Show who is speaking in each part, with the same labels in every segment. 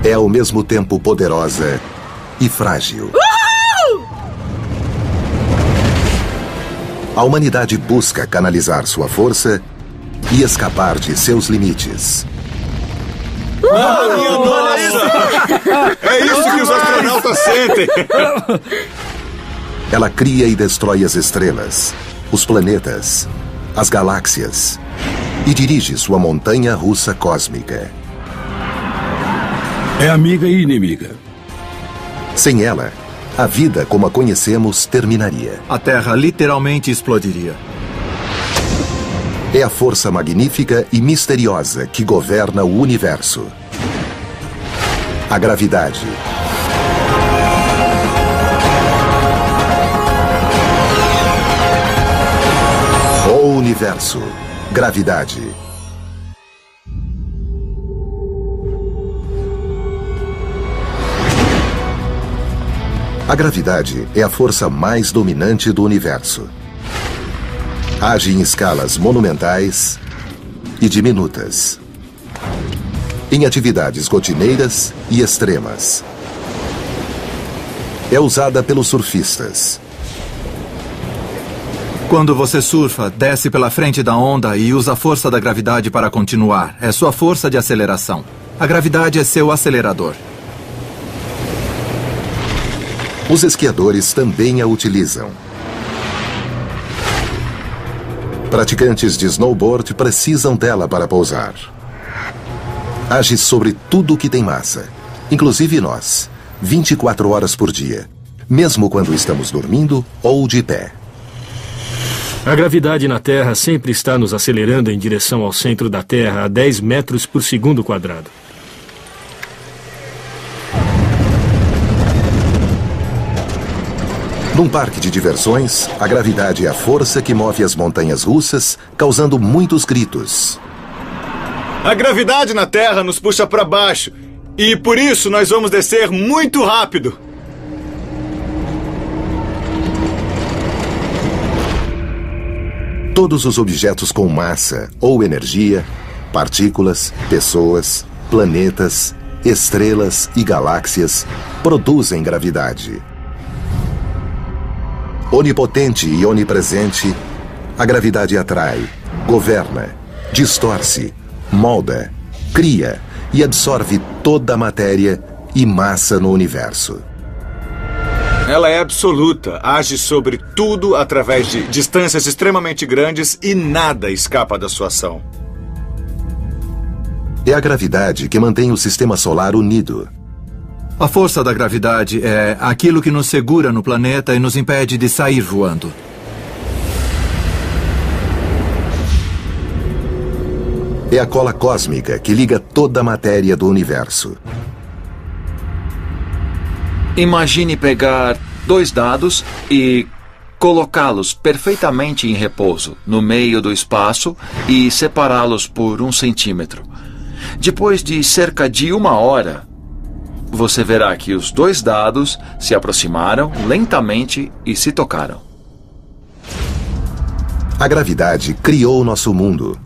Speaker 1: é ao mesmo tempo poderosa e frágil. A humanidade busca canalizar sua força e escapar de seus limites.
Speaker 2: Minha nossa! É isso que os astronautas sentem!
Speaker 1: Ela cria e destrói as estrelas, os planetas, as galáxias e dirige sua montanha russa cósmica.
Speaker 3: É amiga e inimiga.
Speaker 1: Sem ela, a vida como a conhecemos terminaria.
Speaker 2: A Terra literalmente explodiria.
Speaker 1: É a força magnífica e misteriosa que governa o universo. A gravidade. O universo. Gravidade. A gravidade é a força mais dominante do universo. Age em escalas monumentais e diminutas, em atividades rotineiras e extremas. É usada pelos surfistas.
Speaker 2: Quando você surfa, desce pela frente da onda e usa a força da gravidade para continuar. É sua força de aceleração. A gravidade é seu acelerador.
Speaker 1: Os esquiadores também a utilizam. Praticantes de snowboard precisam dela para pousar. Age sobre tudo que tem massa, inclusive nós, 24 horas por dia, mesmo quando estamos dormindo ou de pé.
Speaker 3: A gravidade na Terra sempre está nos acelerando em direção ao centro da Terra a 10 metros por segundo quadrado.
Speaker 1: Num parque de diversões, a gravidade é a força que move as montanhas russas, causando muitos gritos.
Speaker 2: A gravidade na Terra nos puxa para baixo. E por isso nós vamos descer muito rápido.
Speaker 1: Todos os objetos com massa ou energia, partículas, pessoas, planetas, estrelas e galáxias produzem gravidade. Onipotente e onipresente, a gravidade atrai, governa, distorce, molda, cria e absorve toda a matéria e massa no universo.
Speaker 2: Ela é absoluta, age sobre tudo através de distâncias extremamente grandes e nada escapa da sua ação.
Speaker 1: É a gravidade que mantém o sistema solar unido.
Speaker 2: A força da gravidade é aquilo que nos segura no planeta e nos impede de sair voando.
Speaker 1: É a cola cósmica que liga toda a matéria do universo.
Speaker 4: Imagine pegar 2 dados e colocá-los perfeitamente em repouso no meio do espaço e separá-los por 1 centímetro. Depois de cerca de 1 hora, você verá que os 2 dados se aproximaram lentamente e se tocaram.
Speaker 1: A gravidade criou nosso mundo.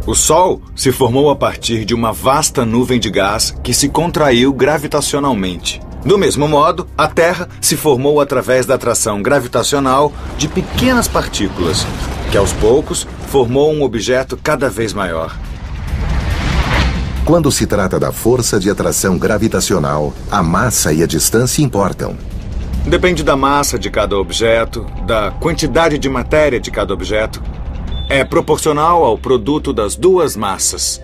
Speaker 2: O Sol se formou a partir de uma vasta nuvem de gás que se contraiu gravitacionalmente. Do mesmo modo, a Terra se formou através da atração gravitacional de pequenas partículas, que aos poucos formou um objeto cada vez maior.
Speaker 1: Quando se trata da força de atração gravitacional, a massa e a distância importam.
Speaker 2: Depende da massa de cada objeto, da quantidade de matéria de cada objeto. É proporcional ao produto das 2 massas.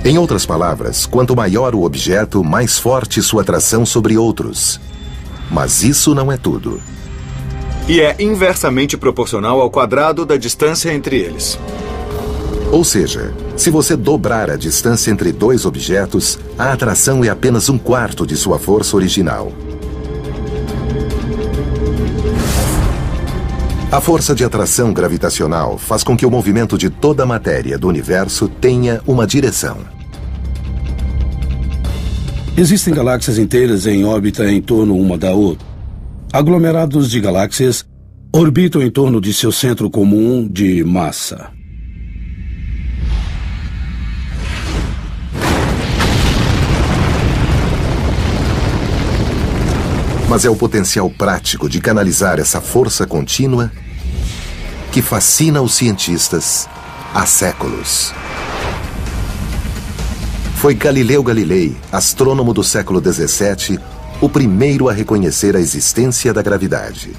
Speaker 1: Em outras palavras, quanto maior o objeto, mais forte sua atração sobre outros. Mas isso não é tudo.
Speaker 2: E é inversamente proporcional ao quadrado da distância entre eles.
Speaker 1: Ou seja, se você dobrar a distância entre 2 objetos, a atração é apenas 1/4 de sua força original. A força de atração gravitacional faz com que o movimento de toda a matéria do universo tenha uma direção.
Speaker 3: Existem galáxias inteiras em órbita em torno uma da outra. Aglomerados de galáxias orbitam em torno de seu centro comum de massa.
Speaker 1: Mas é o potencial prático de canalizar essa força contínua que fascina os cientistas há séculos. Foi Galileu Galilei, astrônomo do século XVII, o primeiro a reconhecer a existência da gravidade.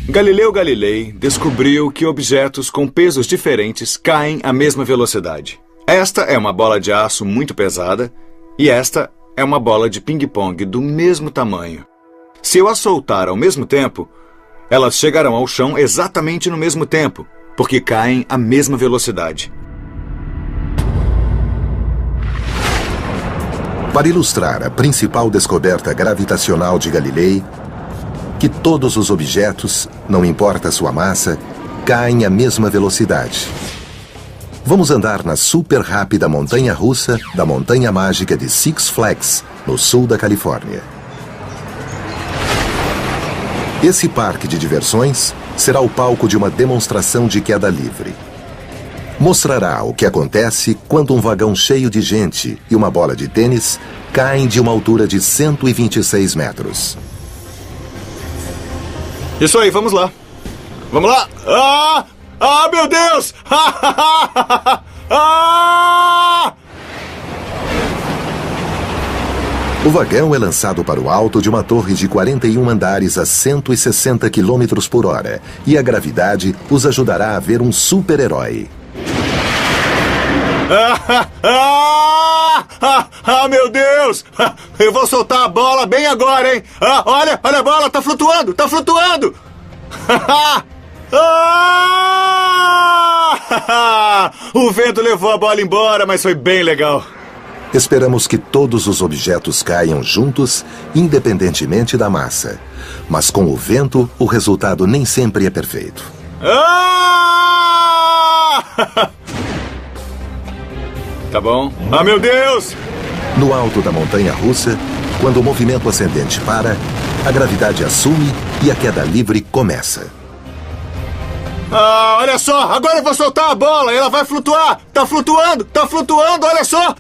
Speaker 2: Galileu Galilei descobriu que objetos com pesos diferentes caem à mesma velocidade. Esta é uma bola de aço muito pesada e esta é uma bola de ping-pong do mesmo tamanho. Se eu as soltar ao mesmo tempo, elas chegarão ao chão exatamente no mesmo tempo, porque caem à mesma velocidade.
Speaker 1: Para ilustrar a principal descoberta gravitacional de Galilei, que todos os objetos, não importa sua massa, caem à mesma velocidade. Vamos andar na super rápida montanha-russa da Montanha Mágica de Six Flags, no sul da Califórnia. Esse parque de diversões será o palco de uma demonstração de queda livre. Mostrará o que acontece quando um vagão cheio de gente e uma bola de tênis caem de uma altura de 126 metros.
Speaker 2: Isso aí, vamos lá. Vamos lá. Meu Deus!
Speaker 1: O vagão é lançado para o alto de uma torre de 41 andares a 160 km por hora e a gravidade os ajudará a ver um super-herói.
Speaker 2: Meu Deus! Eu vou soltar a bola bem agora, hein? Olha a bola, tá flutuando! O vento levou a bola embora, mas foi bem legal.
Speaker 1: Esperamos que todos os objetos caiam juntos, independentemente da massa. Mas com o vento, o resultado nem sempre é perfeito.
Speaker 2: Tá bom. Meu Deus!
Speaker 1: No alto da montanha-russa, quando o movimento ascendente para, a gravidade assume e a queda livre começa.
Speaker 2: Olha só! Agora eu vou soltar a bola! Ela vai flutuar! Tá flutuando! Olha só!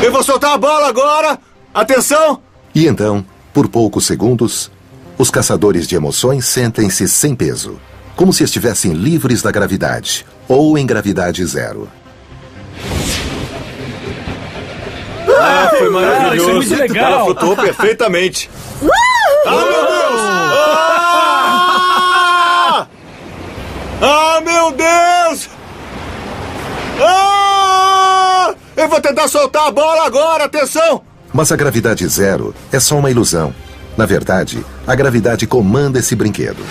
Speaker 2: Eu vou soltar a bola agora! Atenção!
Speaker 1: E então, por poucos segundos, os caçadores de emoções sentem-se sem peso, como se estivessem livres da gravidade, ou em gravidade zero.
Speaker 2: Foi maravilhoso!
Speaker 5: Isso é muito legal!
Speaker 2: Ela flutuou perfeitamente! Meu Deus! Meu Deus! Eu vou tentar soltar a bola agora, atenção!
Speaker 1: Mas a gravidade zero é só uma ilusão. Na verdade, a gravidade comanda esse brinquedo.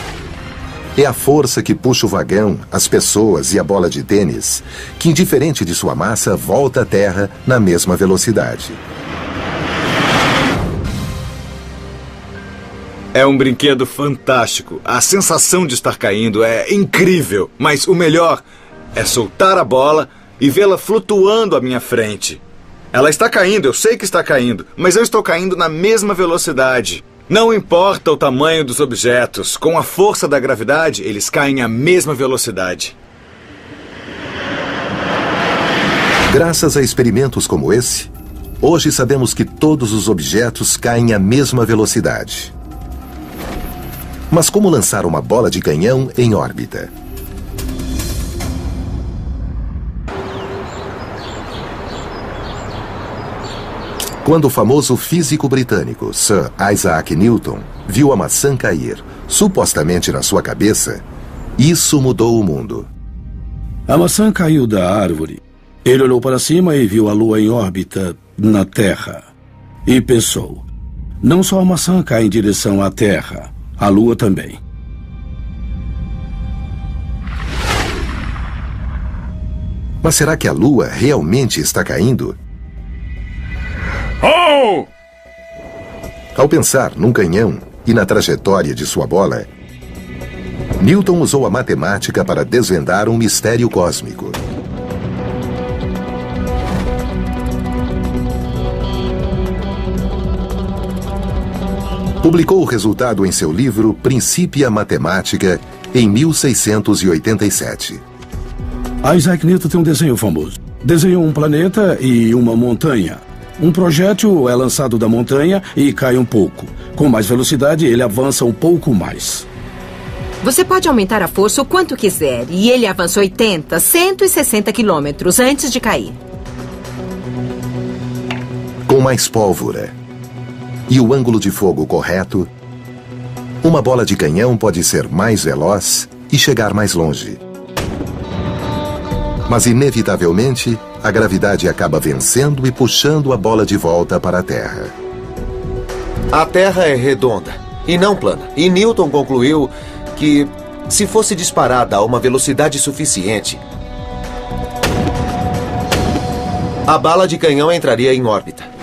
Speaker 1: É a força que puxa o vagão, as pessoas e a bola de tênis, que, indiferente de sua massa, volta à Terra na mesma velocidade.
Speaker 2: É um brinquedo fantástico. A sensação de estar caindo é incrível. Mas o melhor é soltar a bola e vê-la flutuando à minha frente. Ela está caindo, eu sei que está caindo, mas eu estou caindo na mesma velocidade. Não importa o tamanho dos objetos, com a força da gravidade, eles caem à mesma velocidade.
Speaker 1: Graças a experimentos como esse, hoje sabemos que todos os objetos caem à mesma velocidade. Mas como lançar uma bola de canhão em órbita? Quando o famoso físico britânico Sir Isaac Newton viu a maçã cair, supostamente na sua cabeça, isso mudou o mundo.
Speaker 3: A maçã caiu da árvore. Ele olhou para cima e viu a Lua em órbita na Terra. E pensou, não só a maçã cai em direção à Terra, a Lua também.
Speaker 1: Mas será que a Lua realmente está caindo? Ao pensar num canhão e na trajetória de sua bola, Newton usou a matemática para desvendar um mistério cósmico. Publicou o resultado em seu livro Principia Mathematica em 1687.
Speaker 3: Isaac Newton tem um desenho famoso. Desenhou um planeta e uma montanha. Um projétil é lançado da montanha e cai um pouco. Com mais velocidade, ele avança um pouco mais.
Speaker 5: Você pode aumentar a força o quanto quiser, e ele avança 80, 160 quilômetros antes de cair.
Speaker 1: Com mais pólvora e o ângulo de fogo correto, uma bola de canhão pode ser mais veloz e chegar mais longe. Mas, inevitavelmente, a gravidade acaba vencendo e puxando a bola de volta para a Terra.
Speaker 6: A Terra é redonda e não plana. E Newton concluiu que, se fosse disparada a uma velocidade suficiente, a bala de canhão entraria em órbita.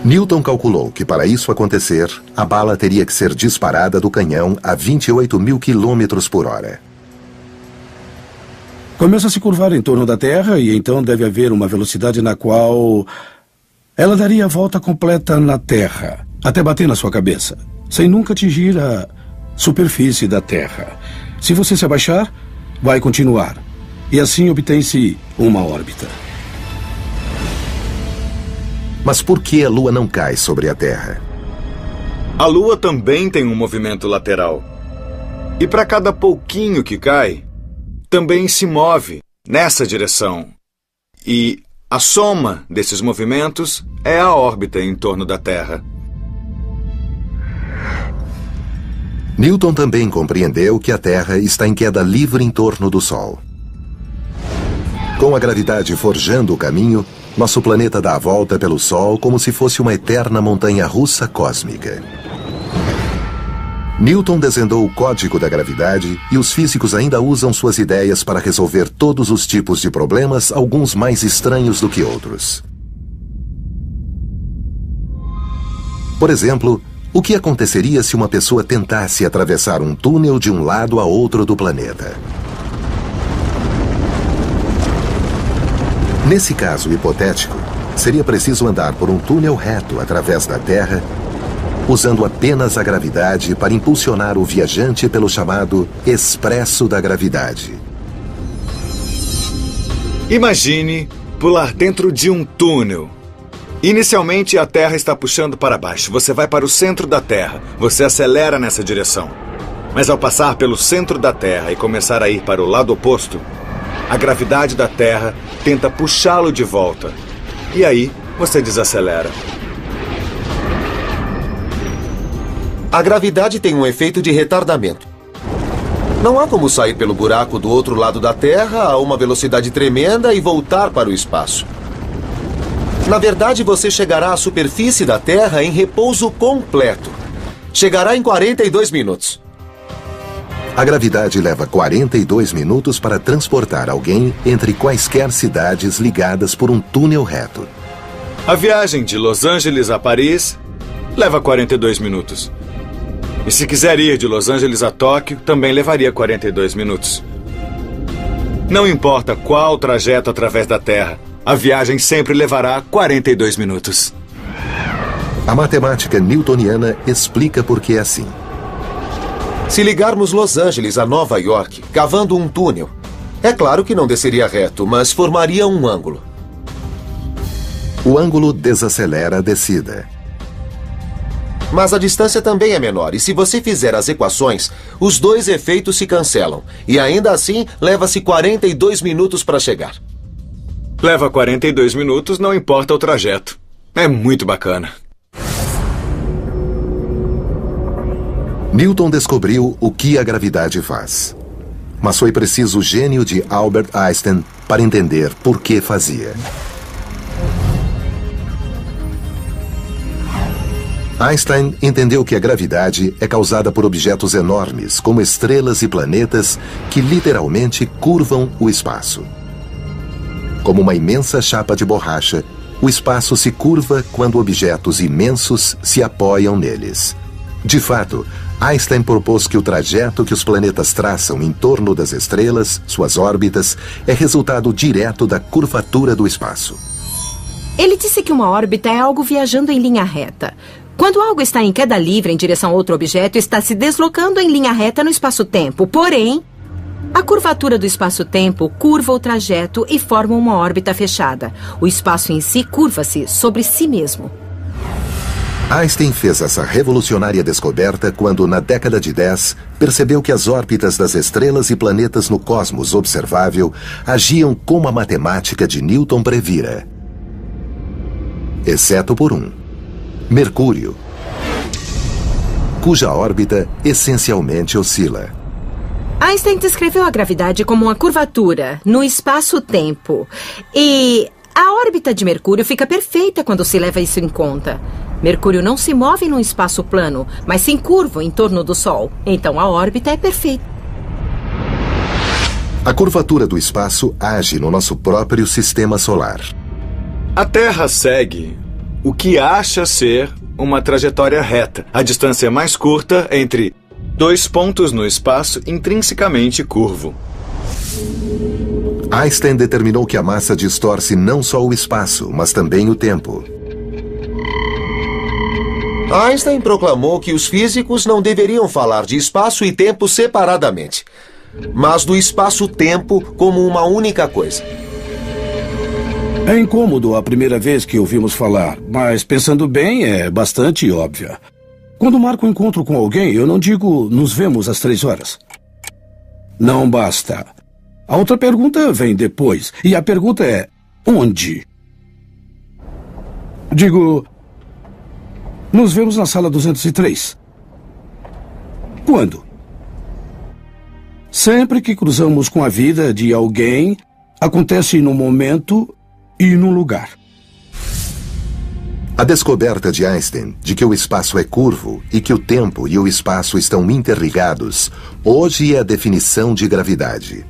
Speaker 1: Newton calculou que, para isso acontecer, a bala teria que ser disparada do canhão a 28 mil quilômetros por hora.
Speaker 3: Começa a se curvar em torno da Terra e então deve haver uma velocidade na qual ela daria a volta completa na Terra, até bater na sua cabeça, sem nunca atingir a superfície da Terra. Se você se abaixar, vai continuar. E assim obtém-se uma órbita.
Speaker 1: Mas por que a Lua não cai sobre a Terra?
Speaker 2: A Lua também tem um movimento lateral. E para cada pouquinho que cai, também se move nessa direção. E a soma desses movimentos é a órbita em torno da Terra.
Speaker 1: Newton também compreendeu que a Terra está em queda livre em torno do Sol. Com a gravidade forjando o caminho, nosso planeta dá a volta pelo Sol como se fosse uma eterna montanha-russa cósmica. Newton desvendou o código da gravidade e os físicos ainda usam suas ideias para resolver todos os tipos de problemas, alguns mais estranhos do que outros. Por exemplo, o que aconteceria se uma pessoa tentasse atravessar um túnel de um lado a outro do planeta? Nesse caso hipotético, seria preciso andar por um túnel reto através da Terra, usando apenas a gravidade para impulsionar o viajante pelo chamado expresso da gravidade.
Speaker 2: Imagine pular dentro de um túnel. Inicialmente, a Terra está puxando para baixo. Você vai para o centro da Terra. Você acelera nessa direção. Mas ao passar pelo centro da Terra e começar a ir para o lado oposto, a gravidade da Terra tenta puxá-lo de volta. E aí, você desacelera.
Speaker 6: A gravidade tem um efeito de retardamento. Não há como sair pelo buraco do outro lado da Terra a uma velocidade tremenda e voltar para o espaço. Na verdade, você chegará à superfície da Terra em repouso completo. Chegará em 42 minutos.
Speaker 1: A gravidade leva 42 minutos para transportar alguém entre quaisquer cidades ligadas por um túnel reto.
Speaker 2: A viagem de Los Angeles a Paris leva 42 minutos. E se quiser ir de Los Angeles a Tóquio, também levaria 42 minutos. Não importa qual trajeto através da Terra, a viagem sempre levará 42 minutos.
Speaker 1: A matemática newtoniana explica por que é assim.
Speaker 6: Se ligarmos Los Angeles a Nova York, cavando um túnel, é claro que não desceria reto, mas formaria um ângulo.
Speaker 1: O ângulo desacelera a descida.
Speaker 6: Mas a distância também é menor, e se você fizer as equações, os dois efeitos se cancelam. E ainda assim, leva-se 42 minutos para chegar.
Speaker 2: Leva 42 minutos, não importa o trajeto. É muito bacana.
Speaker 1: Newton descobriu o que a gravidade faz. Mas foi preciso o gênio de Albert Einstein para entender por que fazia. Einstein entendeu que a gravidade é causada por objetos enormes, como estrelas e planetas, que literalmente curvam o espaço. Como uma imensa chapa de borracha, o espaço se curva quando objetos imensos se apoiam neles. De fato, Einstein propôs que o trajeto que os planetas traçam em torno das estrelas, suas órbitas, é resultado direto da curvatura do espaço.
Speaker 5: Ele disse que uma órbita é algo viajando em linha reta. Quando algo está em queda livre em direção a outro objeto, está se deslocando em linha reta no espaço-tempo. Porém, A curvatura do espaço-tempo curva o trajeto e forma uma órbita fechada. O espaço em si curva-se sobre si mesmo.
Speaker 1: Einstein fez essa revolucionária descoberta quando, na década de 10, percebeu que as órbitas das estrelas e planetas no cosmos observável agiam como a matemática de Newton previra. Exceto por um: Mercúrio, cuja órbita essencialmente oscila.
Speaker 5: Einstein descreveu a gravidade como uma curvatura no espaço-tempo. E a órbita de Mercúrio fica perfeita quando se leva isso em conta. Mercúrio não se move num espaço plano, mas sim curvo em torno do Sol. Então a órbita é perfeita.
Speaker 1: A curvatura do espaço age no nosso próprio sistema solar.
Speaker 2: A Terra segue o que acha ser uma trajetória reta, a distância mais curta entre dois pontos no espaço intrinsecamente curvo.
Speaker 1: Einstein determinou que a massa distorce não só o espaço, mas também o tempo.
Speaker 6: Einstein proclamou que os físicos não deveriam falar de espaço e tempo separadamente, mas do espaço-tempo como uma única coisa.
Speaker 3: É incômodo a primeira vez que ouvimos falar, mas pensando bem, é bastante óbvia. Quando marco um encontro com alguém, eu não digo nos vemos às 3 horas. Não basta. A outra pergunta vem depois, e a pergunta é: onde? Digo, nos vemos na sala 203. Quando? Sempre que cruzamos com a vida de alguém, acontece num momento e num lugar.
Speaker 1: A descoberta de Einstein de que o espaço é curvo e que o tempo e o espaço estão interligados, hoje é a definição de gravidade.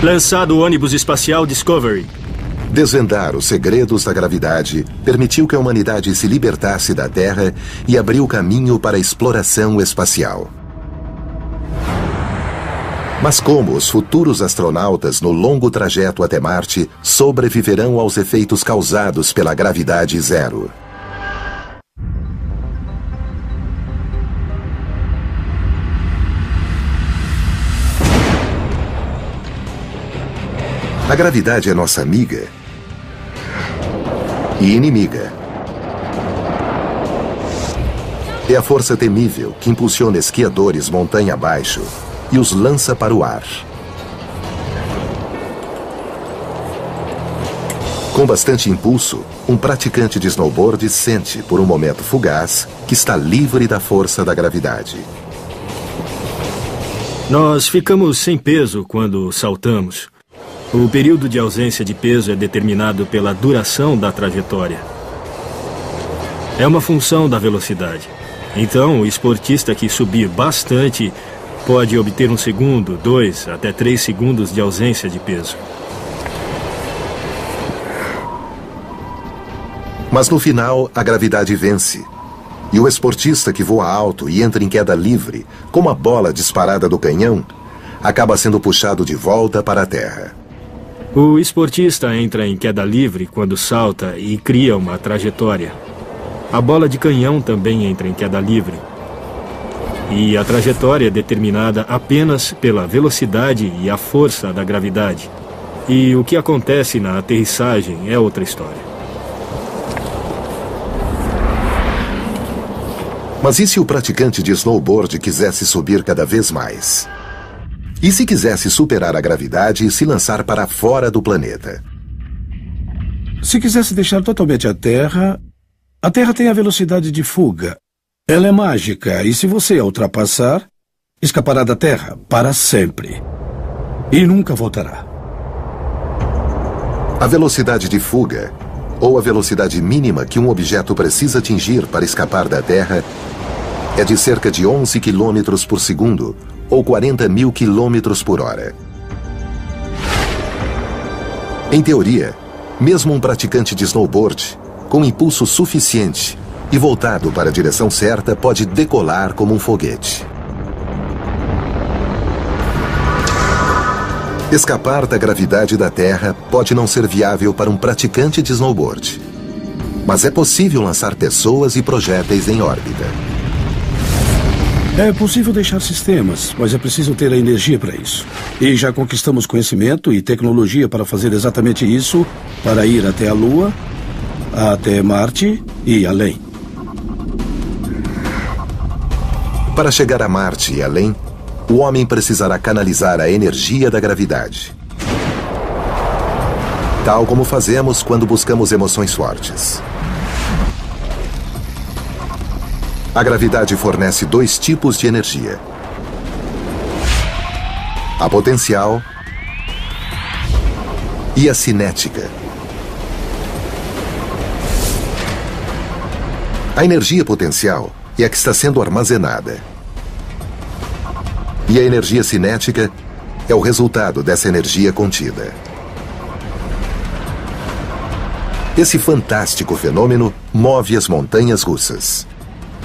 Speaker 7: Lançado o ônibus espacial Discovery.
Speaker 1: Desvendar os segredos da gravidade permitiu que a humanidade se libertasse da Terra e abriu caminho para a exploração espacial. Mas como os futuros astronautas no longo trajeto até Marte sobreviverão aos efeitos causados pela gravidade zero? A gravidade é nossa amiga e inimiga. É a força temível que impulsiona esquiadores montanha abaixo e os lança para o ar. Com bastante impulso, um praticante de snowboard sente, por um momento fugaz, que está livre da força da gravidade.
Speaker 7: Nós ficamos sem peso quando saltamos. O período de ausência de peso é determinado pela duração da trajetória. É uma função da velocidade. Então, o esportista que subir bastante pode obter 1 segundo, 2 até 3 segundos de ausência de peso.
Speaker 1: Mas no final, a gravidade vence. E o esportista que voa alto e entra em queda livre, como a bola disparada do canhão, acaba sendo puxado de volta para a Terra.
Speaker 7: O esportista entra em queda livre quando salta e cria uma trajetória. A bola de canhão também entra em queda livre. E a trajetória é determinada apenas pela velocidade e a força da gravidade. E o que acontece na aterrissagem é outra história.
Speaker 1: Mas e se o praticante de snowboard quisesse subir cada vez mais? E se quisesse superar a gravidade e se lançar para fora do planeta?
Speaker 3: Se quisesse deixar totalmente a Terra tem a velocidade de fuga. Ela é mágica e se você a ultrapassar, escapará da Terra para sempre. E nunca voltará.
Speaker 1: A velocidade de fuga, ou a velocidade mínima que um objeto precisa atingir para escapar da Terra, é de cerca de 11 km por segundo, ou 40 mil km por hora. Em teoria, mesmo um praticante de snowboard, com impulso suficiente e voltado para a direção certa, pode decolar como um foguete. Escapar da gravidade da Terra pode não ser viável para um praticante de snowboard. Mas é possível lançar pessoas e projéteis em órbita.
Speaker 3: É possível deixar sistemas, mas é preciso ter a energia para isso. E já conquistamos conhecimento e tecnologia para fazer exatamente isso, para ir até a Lua, até Marte e além.
Speaker 1: Para chegar a Marte e além, o homem precisará canalizar a energia da gravidade. Tal como fazemos quando buscamos emoções fortes. A gravidade fornece 2 tipos de energia: a potencial e a cinética. A energia potencial é a que está sendo armazenada. E a energia cinética é o resultado dessa energia contida. Esse fantástico fenômeno move as montanhas russas.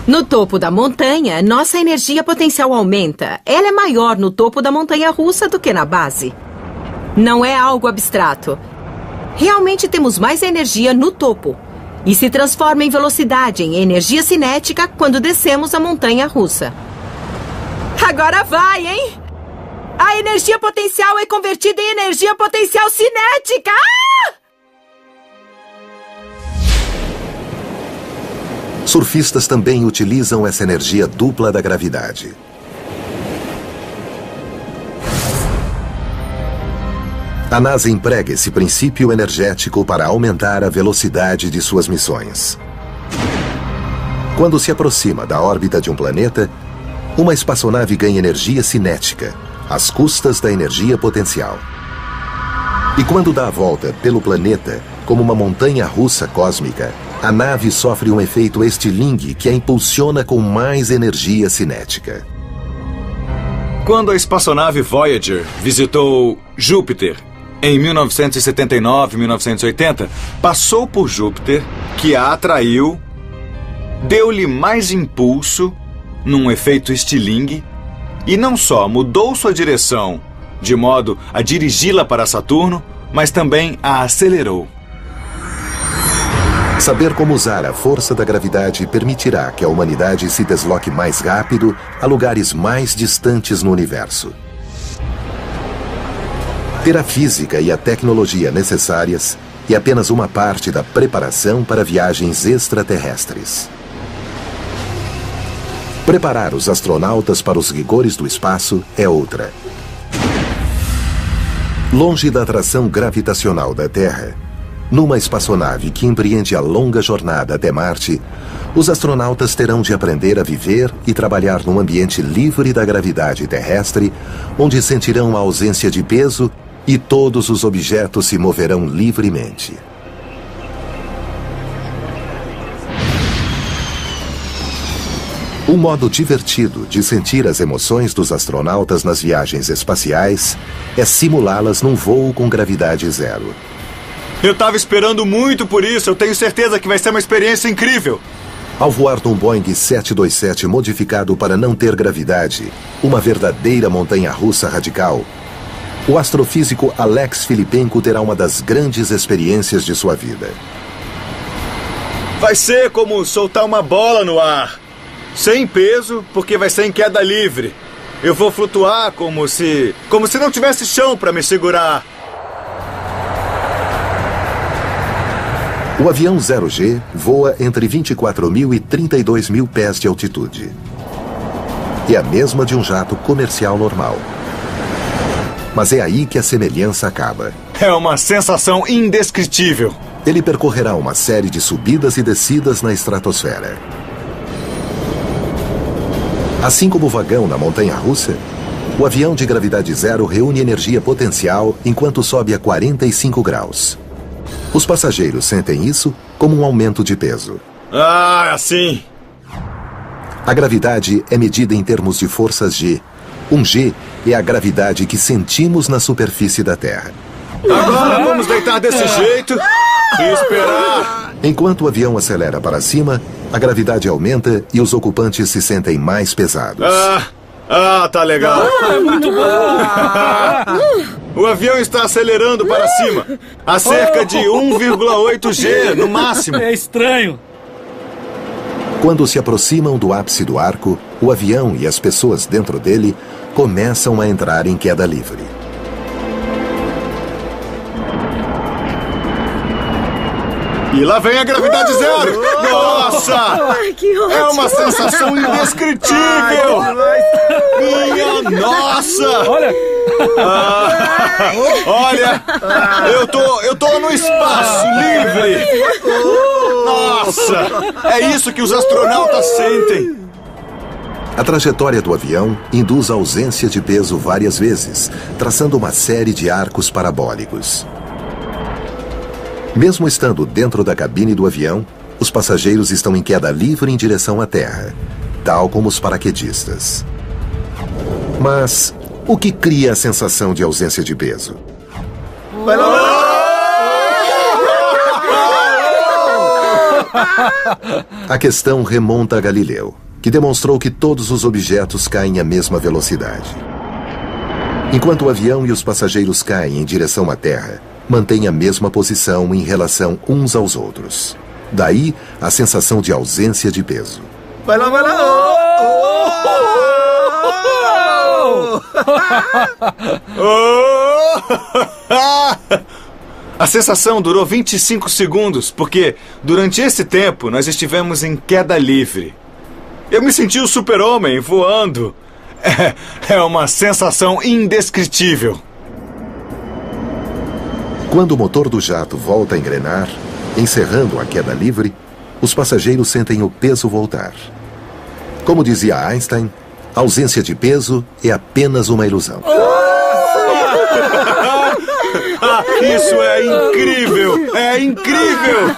Speaker 5: No topo da montanha, nossa energia potencial aumenta. Ela é maior no topo da montanha russa do que na base. Não é algo abstrato. Realmente temos mais energia no topo. E se transforma em velocidade, em energia cinética, quando descemos a montanha russa. Agora vai, hein? A energia potencial é convertida em energia potencial cinética! Ah!
Speaker 1: Surfistas também utilizam essa energia dupla da gravidade. A NASA emprega esse princípio energético para aumentar a velocidade de suas missões. Quando se aproxima da órbita de um planeta, uma espaçonave ganha energia cinética, às custas da energia potencial. E quando dá a volta pelo planeta, como uma montanha russa cósmica, a nave sofre um efeito estilingue que a impulsiona com mais energia cinética.
Speaker 2: Quando a espaçonave Voyager visitou Júpiter em 1979, 1980, passou por Júpiter, que a atraiu, deu-lhe mais impulso num efeito estilingue e não só mudou sua direção de modo a dirigi-la para Saturno, mas também a acelerou.
Speaker 1: Saber como usar a força da gravidade permitirá que a humanidade se desloque mais rápido a lugares mais distantes no universo. Ter a física e a tecnologia necessárias é apenas uma parte da preparação para viagens extraterrestres. Preparar os astronautas para os rigores do espaço é outra. Longe da atração gravitacional da Terra, numa espaçonave que empreende a longa jornada até Marte, os astronautas terão de aprender a viver e trabalhar num ambiente livre da gravidade terrestre, onde sentirão a ausência de peso e todos os objetos se moverão livremente. Um modo divertido de sentir as emoções dos astronautas nas viagens espaciais é simulá-las num voo com gravidade zero.
Speaker 2: Eu estava esperando muito por isso. Eu tenho certeza que vai ser uma experiência incrível.
Speaker 1: Ao voar num Boeing 727 modificado para não ter gravidade, uma verdadeira montanha-russa radical, o astrofísico Alex Filipenko terá uma das grandes experiências de sua vida.
Speaker 2: Vai ser como soltar uma bola no ar. Sem peso, porque vai ser em queda livre. Eu vou flutuar como se não tivesse chão para me segurar.
Speaker 1: O avião 0G voa entre 24.000 e 32.000 pés de altitude. É a mesma de um jato comercial normal. Mas é aí que a semelhança acaba.
Speaker 2: É uma sensação indescritível.
Speaker 1: Ele percorrerá uma série de subidas e descidas na estratosfera. Assim como o vagão na montanha-russa, o avião de gravidade zero reúne energia potencial enquanto sobe a 45 graus. Os passageiros sentem isso como um aumento de peso.
Speaker 2: Ah, assim.
Speaker 1: A gravidade é medida em termos de forças G. Um G é a gravidade que sentimos na superfície da Terra.
Speaker 2: Agora vamos deitar desse jeito e esperar.
Speaker 1: Enquanto o avião acelera para cima, a gravidade aumenta e os ocupantes se sentem mais pesados.
Speaker 2: Tá legal.
Speaker 8: É muito bom.
Speaker 2: O avião está acelerando para cima, a cerca de 1,8 G no máximo.
Speaker 8: É estranho.
Speaker 1: Quando se aproximam do ápice do arco, o avião e as pessoas dentro dele começam a entrar em queda livre.
Speaker 2: E lá vem a gravidade zero! Nossa!
Speaker 5: Ai, que ótimo!
Speaker 2: É uma sensação indescritível! Minha nossa!
Speaker 7: Olha!
Speaker 2: Olha! Eu tô no espaço livre! Nossa! É isso que os astronautas sentem!
Speaker 1: A trajetória do avião induz a ausência de peso várias vezes, traçando uma série de arcos parabólicos. Mesmo estando dentro da cabine do avião, os passageiros estão em queda livre em direção à Terra, tal como os paraquedistas. Mas o que cria a sensação de ausência de peso? A questão remonta a Galileu, que demonstrou que todos os objetos caem à mesma velocidade. Enquanto o avião e os passageiros caem em direção à Terra, mantêm a mesma posição em relação uns aos outros. Daí, a sensação de ausência de peso.
Speaker 8: Vai lá, vai lá!
Speaker 2: A sensação durou 25 segundos, porque durante esse tempo nós estivemos em queda livre. Eu me senti o super-homem voando. É uma sensação indescritível.
Speaker 1: Quando o motor do jato volta a engrenar, encerrando a queda livre, os passageiros sentem o peso voltar. Como dizia Einstein, a ausência de peso é apenas uma ilusão.
Speaker 2: Isso é incrível! É incrível!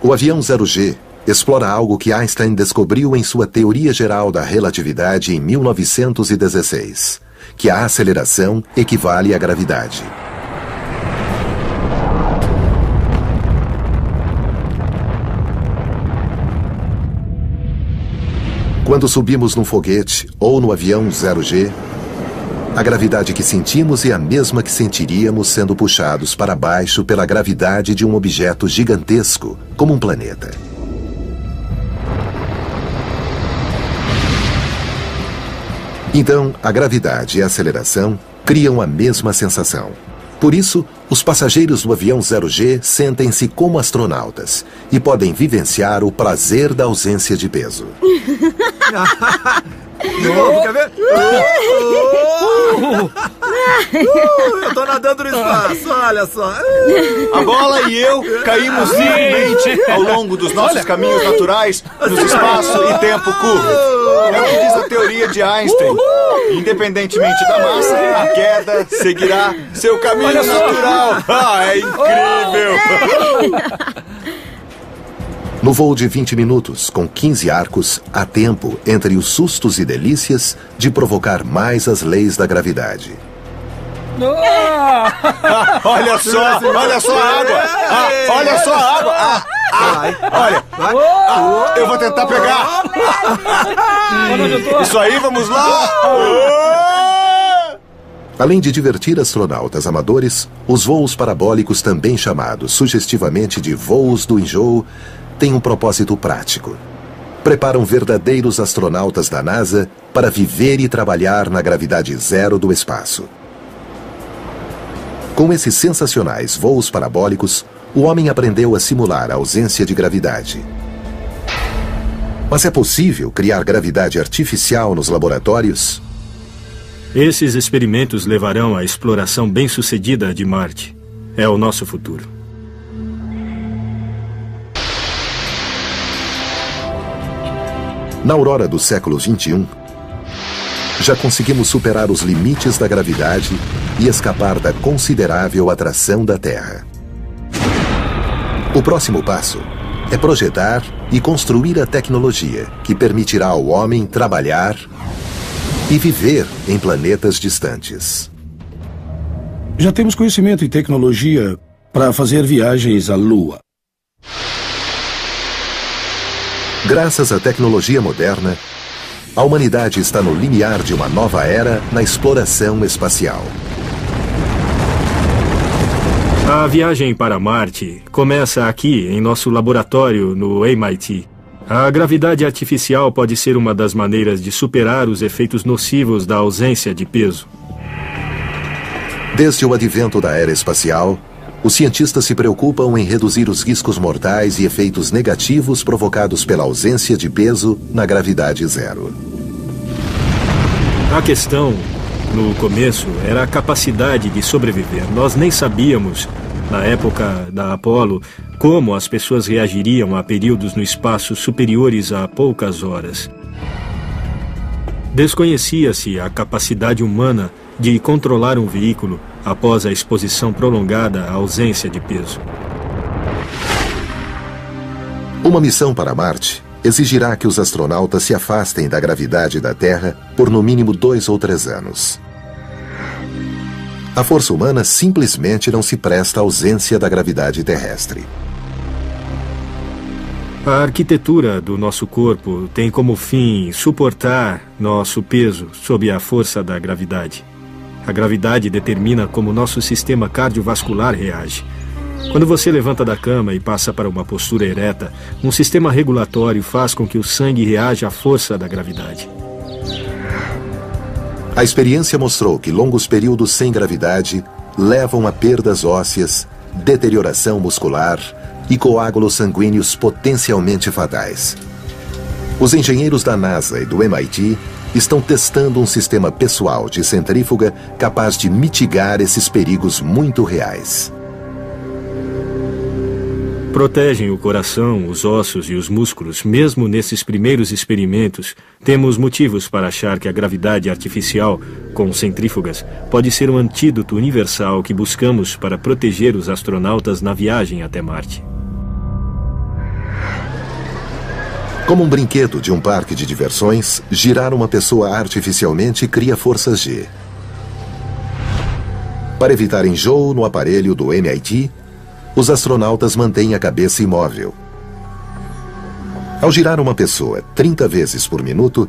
Speaker 1: O avião 0G explora algo que Einstein descobriu em sua teoria geral da relatividade em 1916, que a aceleração equivale à gravidade. Quando subimos num foguete ou no avião 0G, a gravidade que sentimos é a mesma que sentiríamos sendo puxados para baixo pela gravidade de um objeto gigantesco, como um planeta. Então, a gravidade e a aceleração criam a mesma sensação. Por isso, os passageiros do avião 0G sentem-se como astronautas e podem vivenciar o prazer da ausência de peso.
Speaker 8: De novo, quer ver? Eu tô nadando no espaço, olha só.
Speaker 2: A bola e eu caímos livremente ao longo dos nossos caminhos naturais nos espaço e tempo curvo. É o que diz a teoria de Einstein. Independentemente da massa, a queda seguirá seu caminho natural. É incrível!
Speaker 1: No voo de 20 minutos, com 15 arcos, há tempo, entre os sustos e delícias, de provocar mais as leis da gravidade.
Speaker 2: Olha só a água! Olha só a água! Olha! Eu vou tentar pegar! Isso aí, vamos lá!
Speaker 1: Além de divertir astronautas amadores, os voos parabólicos, também chamados sugestivamente de voos do enjoo, têm um propósito prático. Preparam verdadeiros astronautas da NASA para viver e trabalhar na gravidade zero do espaço. Com esses sensacionais voos parabólicos, o homem aprendeu a simular a ausência de gravidade. Mas é possível criar gravidade artificial nos laboratórios?
Speaker 7: Esses experimentos levarão à exploração bem-sucedida de Marte. É o nosso futuro.
Speaker 1: Na aurora do século XXI, já conseguimos superar os limites da gravidade e escapar da considerável atração da Terra. O próximo passo é projetar e construir a tecnologia que permitirá ao homem trabalhar e viver em planetas distantes.
Speaker 3: Já temos conhecimento e tecnologia para fazer viagens à Lua.
Speaker 1: Graças à tecnologia moderna, a humanidade está no limiar de uma nova era na exploração espacial.
Speaker 7: A viagem para Marte começa aqui, em nosso laboratório no MIT. A gravidade artificial pode ser uma das maneiras de superar os efeitos nocivos da ausência de peso.
Speaker 1: Desde o advento da era espacial, os cientistas se preocupam em reduzir os riscos mortais e efeitos negativos provocados pela ausência de peso na gravidade zero.
Speaker 7: A questão, no começo, era a capacidade de sobreviver. Nós nem sabíamos, na época da Apollo, como as pessoas reagiriam a períodos no espaço superiores a poucas horas. Desconhecia-se a capacidade humana de controlar um veículo após a exposição prolongada à ausência de peso.
Speaker 1: Uma missão para Marte exigirá que os astronautas se afastem da gravidade da Terra por no mínimo 2 ou 3 anos. A força humana simplesmente não se presta à ausência da gravidade terrestre.
Speaker 7: A arquitetura do nosso corpo tem como fim suportar nosso peso sob a força da gravidade. A gravidade determina como nosso sistema cardiovascular reage. Quando você levanta da cama e passa para uma postura ereta, um sistema regulatório faz com que o sangue reaja à força da gravidade.
Speaker 1: A experiência mostrou que longos períodos sem gravidade levam a perdas ósseas, deterioração muscular e coágulos sanguíneos potencialmente fatais. Os engenheiros da NASA e do MIT estão testando um sistema pessoal de centrífuga capaz de mitigar esses perigos muito reais.
Speaker 7: Protegem o coração, os ossos e os músculos. Mesmo nesses primeiros experimentos, temos motivos para achar que a gravidade artificial, com centrífugas, pode ser um antídoto universal que buscamos para proteger os astronautas na viagem até Marte.
Speaker 1: Como um brinquedo de um parque de diversões, girar uma pessoa artificialmente cria forças G. Para evitar enjoo no aparelho do MIT, os astronautas mantêm a cabeça imóvel. Ao girar uma pessoa 30 vezes por minuto,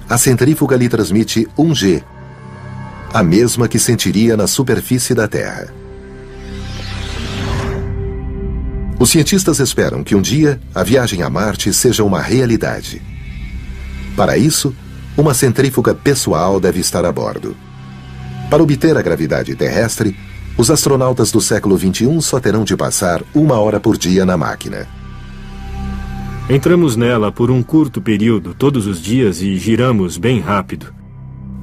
Speaker 1: a centrífuga lhe transmite 1 G, a mesma que sentiria na superfície da Terra. Os cientistas esperam que um dia a viagem a Marte seja uma realidade. Para isso, uma centrífuga pessoal deve estar a bordo. Para obter a gravidade terrestre, os astronautas do século XXI só terão de passar 1 hora por dia na máquina.
Speaker 7: Entramos nela por um curto período todos os dias e giramos bem rápido.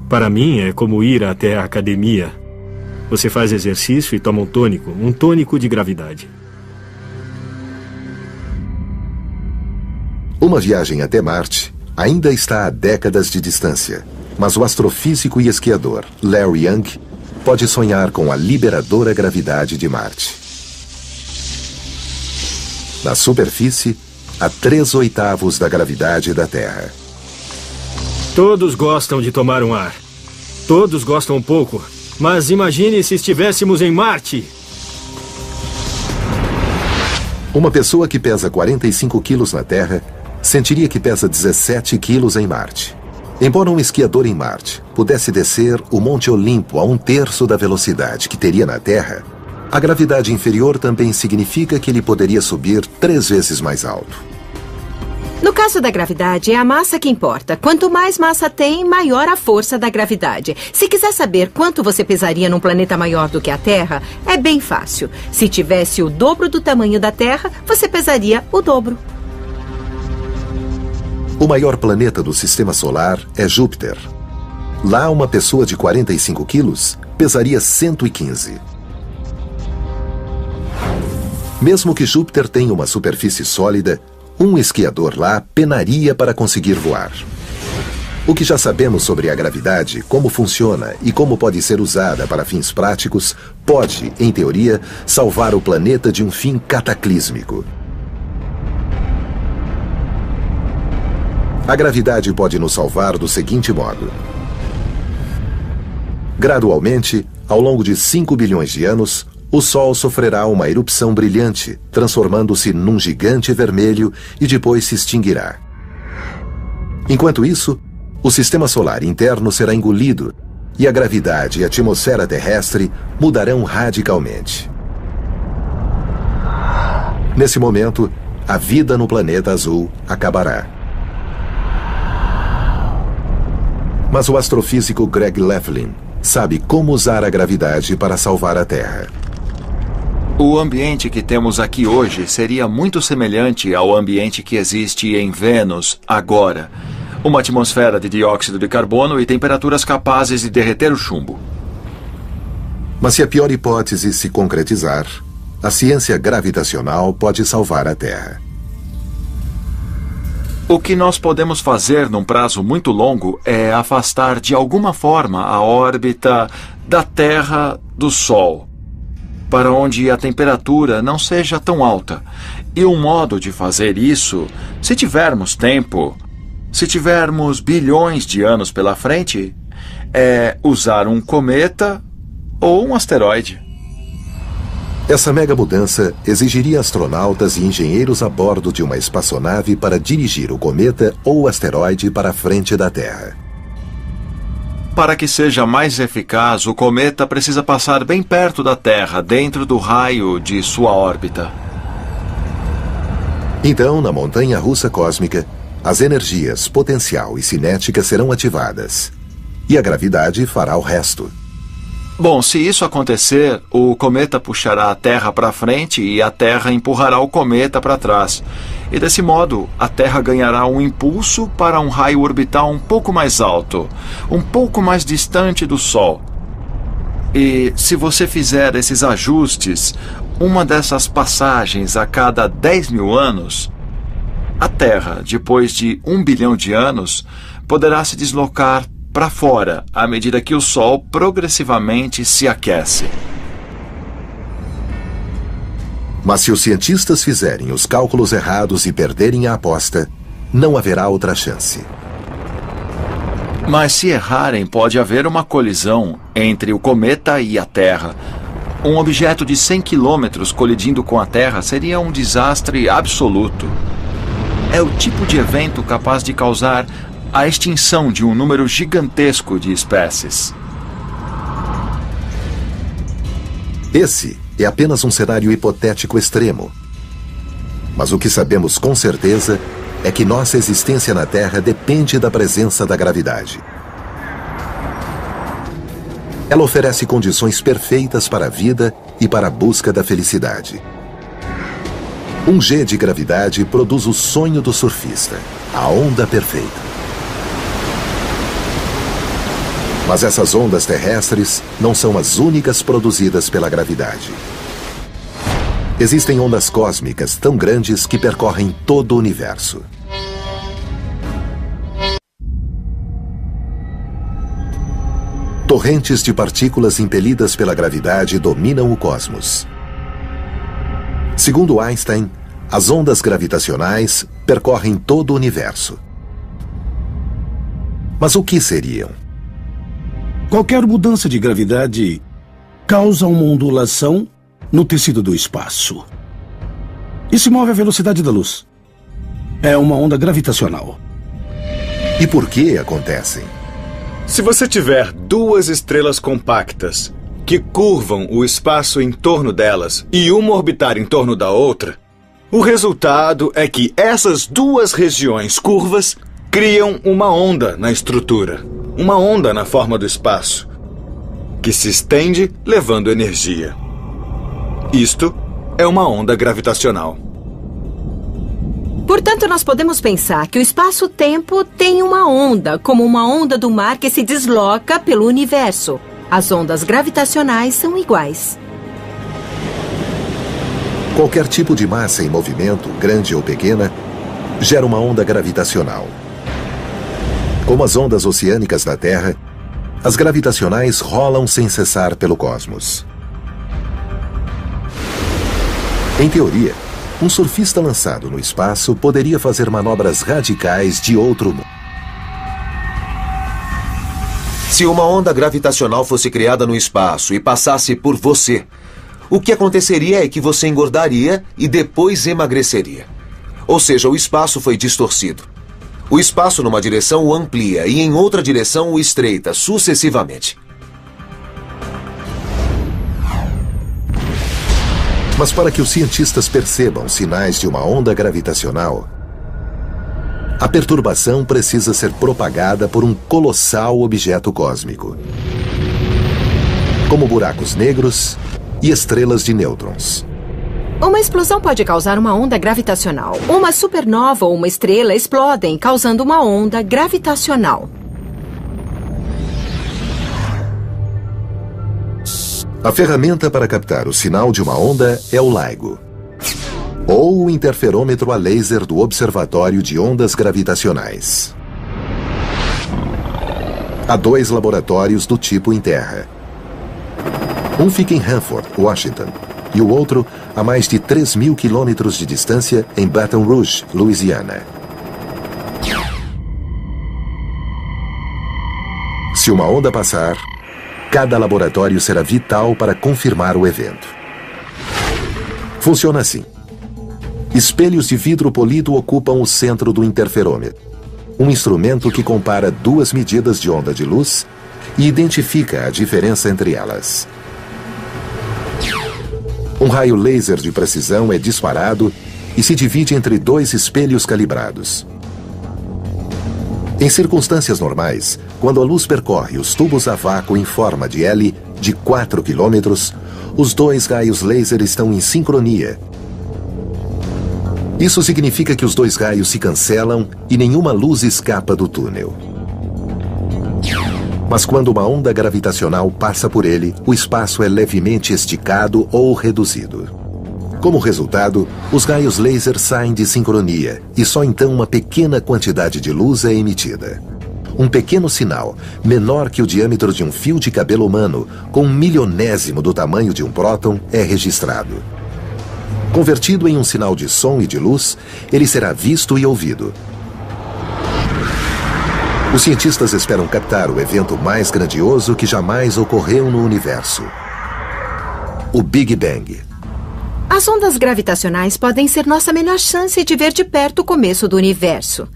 Speaker 7: Para mim é como ir até a academia. Você faz exercício e toma um tônico de gravidade.
Speaker 1: Uma viagem até Marte ainda está a décadas de distância, mas o astrofísico e esquiador Larry Young pode sonhar com a liberadora gravidade de Marte. Na superfície, a 3/8 da gravidade da Terra.
Speaker 7: Todos gostam de tomar um ar. Todos gostam um pouco. Mas imagine se estivéssemos em Marte.
Speaker 1: Uma pessoa que pesa 45 quilos na Terra sentiria que pesa 17 quilos em Marte. Embora um esquiador em Marte pudesse descer o Monte Olimpo a 1/3 da velocidade que teria na Terra, a gravidade inferior também significa que ele poderia subir 3 vezes mais alto.
Speaker 5: No caso da gravidade, é a massa que importa. Quanto mais massa tem, maior a força da gravidade. Se quiser saber quanto você pesaria num planeta maior do que a Terra, é bem fácil. Se tivesse o dobro do tamanho da Terra, você pesaria o dobro.
Speaker 1: O maior planeta do Sistema Solar é Júpiter. Lá, uma pessoa de 45 quilos pesaria 115. Mesmo que Júpiter tenha uma superfície sólida, um esquiador lá penaria para conseguir voar. O que já sabemos sobre a gravidade, como funciona e como pode ser usada para fins práticos, pode, em teoria, salvar o planeta de um fim cataclísmico. A gravidade pode nos salvar do seguinte modo. Gradualmente, ao longo de 5 bilhões de anos, o Sol sofrerá uma erupção brilhante, transformando-se num gigante vermelho e depois se extinguirá. Enquanto isso, o sistema solar interno será engolido e a gravidade e a atmosfera terrestre mudarão radicalmente. Nesse momento, a vida no planeta azul acabará. Mas o astrofísico Greg Laughlin sabe como usar a gravidade para salvar a Terra.
Speaker 4: O ambiente que temos aqui hoje seria muito semelhante ao ambiente que existe em Vênus agora. Uma atmosfera de dióxido de carbono e temperaturas capazes de derreter o chumbo.
Speaker 1: Mas se a pior hipótese se concretizar, a ciência gravitacional pode salvar a Terra.
Speaker 4: O que nós podemos fazer num prazo muito longo é afastar de alguma forma a órbita da Terra do Sol, para onde a temperatura não seja tão alta. E um modo de fazer isso, se tivermos tempo, se tivermos bilhões de anos pela frente, é usar um cometa ou um asteroide.
Speaker 1: Essa mega mudança exigiria astronautas e engenheiros a bordo de uma espaçonave para dirigir o cometa ou o asteroide para a frente da Terra.
Speaker 4: Para que seja mais eficaz, o cometa precisa passar bem perto da Terra, dentro do raio de sua órbita.
Speaker 1: Então, na montanha-russa cósmica, as energias potencial e cinética serão ativadas. E a gravidade fará o resto.
Speaker 4: Bom, se isso acontecer, o cometa puxará a Terra para frente e a Terra empurrará o cometa para trás. E desse modo, a Terra ganhará um impulso para um raio orbital um pouco mais alto, um pouco mais distante do Sol. E se você fizer esses ajustes, uma dessas passagens a cada 10 mil anos, a Terra, depois de 1 bilhão de anos, poderá se deslocar para fora à medida que o Sol progressivamente se aquece.
Speaker 1: Mas se os cientistas fizerem os cálculos errados e perderem a aposta, não haverá outra chance.
Speaker 4: Mas se errarem, pode haver uma colisão entre o cometa e a Terra. Um objeto de 100 quilômetros colidindo com a Terra seria um desastre absoluto. É o tipo de evento capaz de causar a extinção de um número gigantesco de espécies.
Speaker 1: Esse é apenas um cenário hipotético extremo. Mas o que sabemos com certeza é que nossa existência na Terra depende da presença da gravidade. Ela oferece condições perfeitas para a vida e para a busca da felicidade. Um G de gravidade produz o sonho do surfista, a onda perfeita. Mas essas ondas terrestres não são as únicas produzidas pela gravidade. Existem ondas cósmicas tão grandes que percorrem todo o universo. Torrentes de partículas impelidas pela gravidade dominam o cosmos. Segundo Einstein, as ondas gravitacionais percorrem todo o universo. Mas o que seriam?
Speaker 3: Qualquer mudança de gravidade causa uma ondulação no tecido do espaço e se move à velocidade da luz. É uma onda gravitacional.
Speaker 1: E por que acontecem?
Speaker 2: Se você tiver duas estrelas compactas que curvam o espaço em torno delas e uma orbitar em torno da outra, o resultado é que essas duas regiões curvas criam uma onda na estrutura, uma onda na forma do espaço, que se estende levando energia. Isto é uma onda gravitacional.
Speaker 5: Portanto, nós podemos pensar que o espaço-tempo tem uma onda, como uma onda do mar que se desloca pelo universo. As ondas gravitacionais são iguais.
Speaker 1: Qualquer tipo de massa em movimento, grande ou pequena, gera uma onda gravitacional. Como as ondas oceânicas da Terra, as gravitacionais rolam sem cessar pelo cosmos. Em teoria, um surfista lançado no espaço poderia fazer manobras radicais de outro mundo.
Speaker 6: Se uma onda gravitacional fosse criada no espaço e passasse por você, o que aconteceria é que você engordaria e depois emagreceria. Ou seja, o espaço foi distorcido. O espaço numa direção o amplia e em outra direção o estreita, sucessivamente.
Speaker 1: Mas para que os cientistas percebam sinais de uma onda gravitacional, A perturbação precisa ser propagada por um colossal objeto cósmico, como buracos negros e estrelas de nêutrons.
Speaker 5: Uma explosão pode causar uma onda gravitacional. Uma supernova ou uma estrela explodem, causando uma onda gravitacional.
Speaker 1: A ferramenta para captar o sinal de uma onda é o LIGO, ou o interferômetro a laser do Observatório de Ondas Gravitacionais. Há 2 laboratórios do tipo em terra. Um fica em Hanford, Washington, e o outro a mais de 3.000 quilômetros de distância em Baton Rouge, Louisiana. Se uma onda passar, cada laboratório será vital para confirmar o evento. Funciona assim. Espelhos de vidro polido ocupam o centro do interferômetro, um instrumento que compara 2 medidas de onda de luz e identifica a diferença entre elas. Um raio laser de precisão é disparado e se divide entre 2 espelhos calibrados. Em circunstâncias normais, quando a luz percorre os tubos a vácuo em forma de L de 4 quilômetros, os 2 raios laser estão em sincronia. Isso significa que os 2 raios se cancelam e nenhuma luz escapa do túnel. Mas quando uma onda gravitacional passa por ele, o espaço é levemente esticado ou reduzido. Como resultado, os raios laser saem de sincronia e só então uma pequena quantidade de luz é emitida. Um pequeno sinal, menor que o diâmetro de um fio de cabelo humano, com 1/1000º do tamanho de um próton, é registrado. Convertido em um sinal de som e de luz, ele será visto e ouvido. Os cientistas esperam captar o evento mais grandioso que jamais ocorreu no universo: o Big Bang.
Speaker 5: As ondas gravitacionais podem ser nossa melhor chance de ver de perto o começo do universo.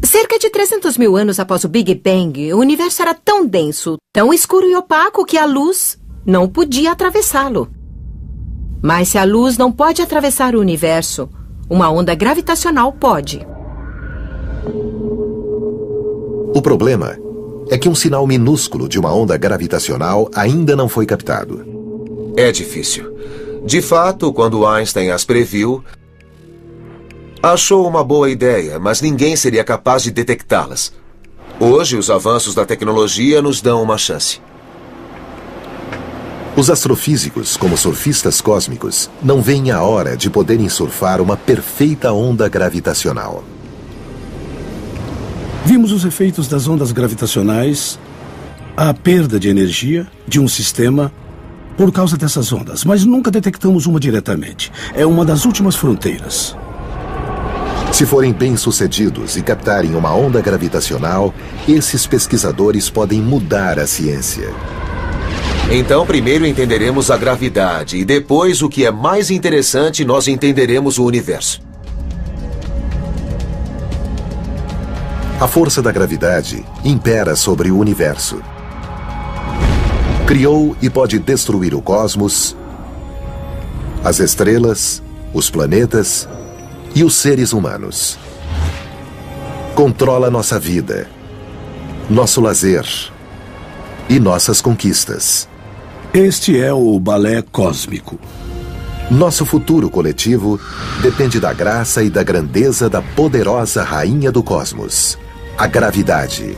Speaker 5: Cerca de 300.000 anos após o Big Bang, o universo era tão denso, tão escuro e opaco que a luz não podia atravessá-lo. Mas se a luz não pode atravessar o universo, uma onda gravitacional pode.
Speaker 1: O problema é que um sinal minúsculo de uma onda gravitacional ainda não foi captado.
Speaker 6: É difícil. De fato, quando Einstein as previu, achou uma boa ideia, mas ninguém seria capaz de detectá-las. Hoje, os avanços da tecnologia nos dão uma chance.
Speaker 1: Os astrofísicos, como surfistas cósmicos, não veem a hora de poderem surfar uma perfeita onda gravitacional.
Speaker 3: Vimos os efeitos das ondas gravitacionais, a perda de energia de um sistema por causa dessas ondas, mas nunca detectamos uma diretamente. É uma das últimas fronteiras.
Speaker 1: Se forem bem-sucedidos e captarem uma onda gravitacional, esses pesquisadores podem mudar a ciência.
Speaker 6: Então, primeiro entenderemos a gravidade e depois, o que é mais interessante, nós entenderemos o universo.
Speaker 1: A força da gravidade impera sobre o universo. Criou e pode destruir o cosmos, as estrelas, os planetas e os seres humanos. Controla nossa vida, nosso lazer e nossas conquistas.
Speaker 3: Este é o balé cósmico.
Speaker 1: Nosso futuro coletivo depende da graça e da grandeza da poderosa rainha do cosmos, a gravidade.